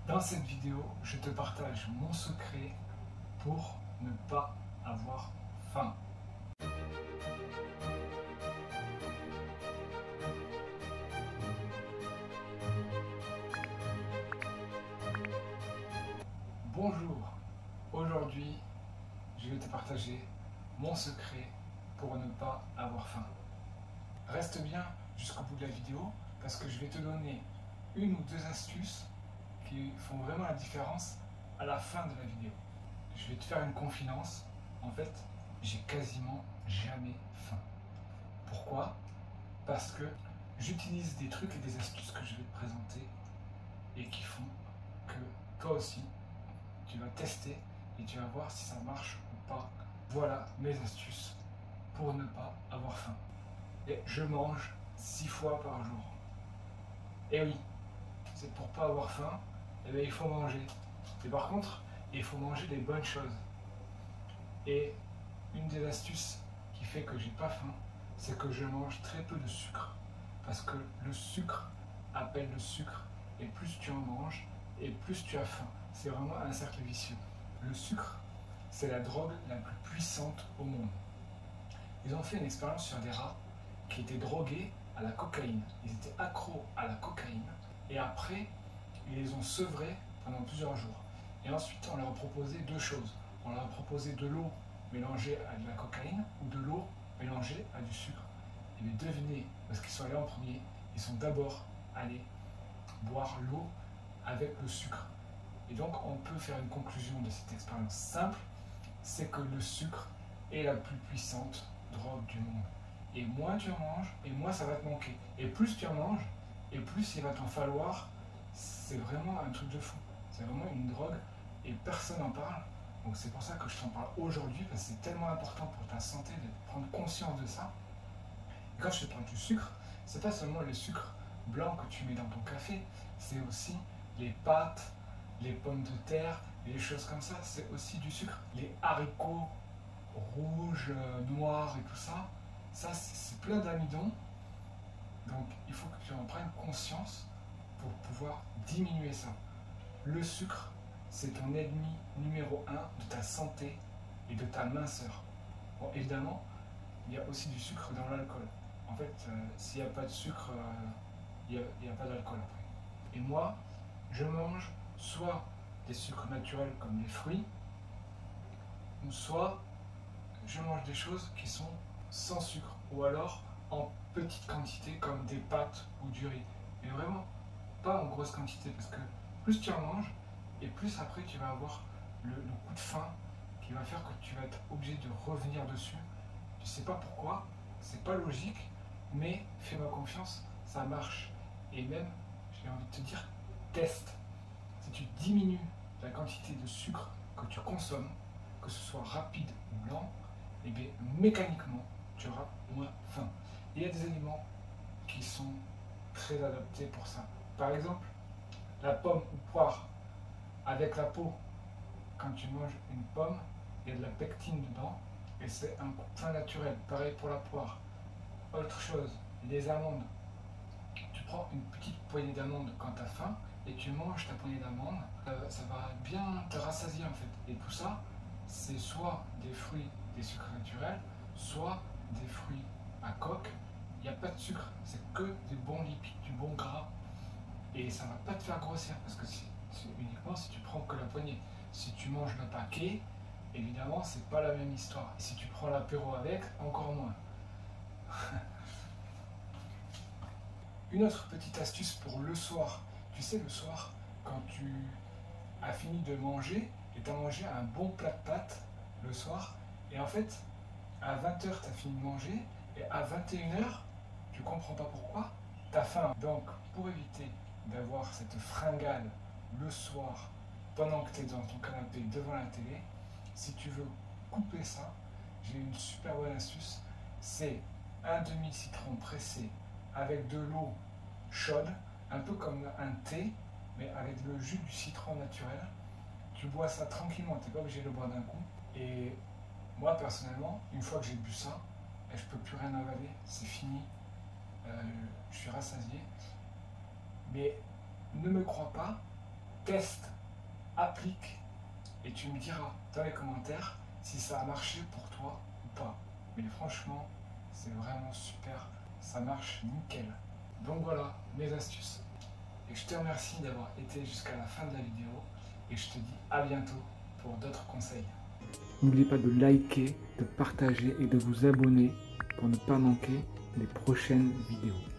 Dans cette vidéo, je te partage mon secret pour ne pas avoir faim. Bonjour, aujourd'hui je vais te partager mon secret pour ne pas avoir faim. Reste bien jusqu'au bout de la vidéo parce que je vais te donner une ou deux astuces qui font vraiment la différence à la fin de la vidéo. Je vais te faire une confidence, en fait, j'ai quasiment jamais faim. Pourquoi? Parce que j'utilise des trucs et des astuces que je vais te présenter et qui font que toi aussi, tu vas tester et tu vas voir si ça marche ou pas. Voilà mes astuces pour ne pas avoir faim. Et je mange 6 fois par jour. Et oui, c'est pour pas avoir faim, eh bien, il faut manger. Et par contre, il faut manger des bonnes choses. Et une des astuces qui fait que j'ai pas faim, c'est que je mange très peu de sucre. Parce que le sucre appelle le sucre. Et plus tu en manges, et plus tu as faim. C'est vraiment un cercle vicieux. Le sucre, c'est la drogue la plus puissante au monde. Ils ont fait une expérience sur des rats qui étaient drogués à la cocaïne. Ils étaient accros à la cocaïne. Et après, ils les ont sevrés pendant plusieurs jours. Et ensuite, on leur a proposé deux choses. On leur a proposé de l'eau mélangée à de la cocaïne ou de l'eau mélangée à du sucre. Et bien devinez, parce qu'ils sont allés en premier, ils sont d'abord allés boire l'eau avec le sucre. Et donc, on peut faire une conclusion de cette expérience simple, c'est que le sucre est la plus puissante drogue du monde. Et moins tu en manges, et moins ça va te manquer. Et plus tu en manges, et plus il va t'en falloir. C'est vraiment un truc de fou. C'est vraiment une drogue et personne n'en parle. Donc c'est pour ça que je t'en parle aujourd'hui, parce que c'est tellement important pour ta santé de prendre conscience de ça. Et quand je te parle du sucre, c'est pas seulement le sucre blanc que tu mets dans ton café, c'est aussi les pâtes, les pommes de terre, les choses comme ça, c'est aussi du sucre. Les haricots rouges, noirs et tout ça, c'est plein d'amidon. Donc il faut que tu en prennes conscience pour pouvoir diminuer ça. Le sucre, c'est ton ennemi numéro 1 de ta santé et de ta minceur. Bon, évidemment, il y a aussi du sucre dans l'alcool. En fait, s'il n'y a pas de sucre, il n'y a pas d'alcool après. Et moi, je mange soit des sucres naturels comme les fruits, ou soit je mange des choses qui sont sans sucre, ou alors en petite quantité comme des pâtes ou du riz. Mais vraiment, pas en grosse quantité, parce que plus tu en manges, et plus après tu vas avoir le coup de faim qui va faire que tu vas être obligé de revenir dessus. Tu sais pas pourquoi, c'est pas logique, mais fais-moi confiance, ça marche. Et même, j'ai envie de te dire, teste. Si tu diminues la quantité de sucre que tu consommes, que ce soit rapide ou lent, et bien mécaniquement, tu auras moins faim. Il y a des aliments qui sont très adaptés pour ça. Par exemple, la pomme ou poire avec la peau. Quand tu manges une pomme, il y a de la pectine dedans et c'est un coup de faim naturel. Pareil pour la poire. Autre chose, les amandes. Tu prends une petite poignée d'amandes quand tu as faim et tu manges ta poignée d'amandes. Ça va bien te rassasier en fait. Et tout ça, c'est soit des fruits, des sucres naturels, soit des fruits à coque. Il n'y a pas de sucre, c'est que des bons lipides, du bon gras. Et ça ne va pas te faire grossir parce que c'est uniquement si tu prends que la poignée. Si tu manges le paquet, évidemment, c'est pas la même histoire. Et si tu prends l'apéro avec, encore moins. Une autre petite astuce pour le soir. Tu sais, le soir, quand tu as fini de manger et tu as mangé un bon plat de pâtes le soir, et en fait, à 20h, tu as fini de manger, et à 21h, tu comprends pas pourquoi, tu as faim. Donc, pour éviter d'avoir cette fringale le soir, pendant que tu es dans ton canapé devant la télé, si tu veux couper ça, j'ai une super bonne astuce, c'est un demi-citron pressé avec de l'eau chaude, un peu comme un thé, mais avec le jus du citron naturel. Tu bois ça tranquillement, tu n'es pas obligé de le boire d'un coup. Et moi, personnellement, une fois que j'ai bu ça, je ne peux plus rien avaler, c'est fini, je suis rassasié. Mais ne me crois pas, teste, applique et tu me diras dans les commentaires si ça a marché pour toi ou pas. Mais franchement, c'est vraiment super, ça marche nickel. Donc voilà mes astuces. Et je te remercie d'avoir été jusqu'à la fin de la vidéo et je te dis à bientôt pour d'autres conseils. N'oubliez pas de liker, de partager et de vous abonner pour ne pas manquer les prochaines vidéos.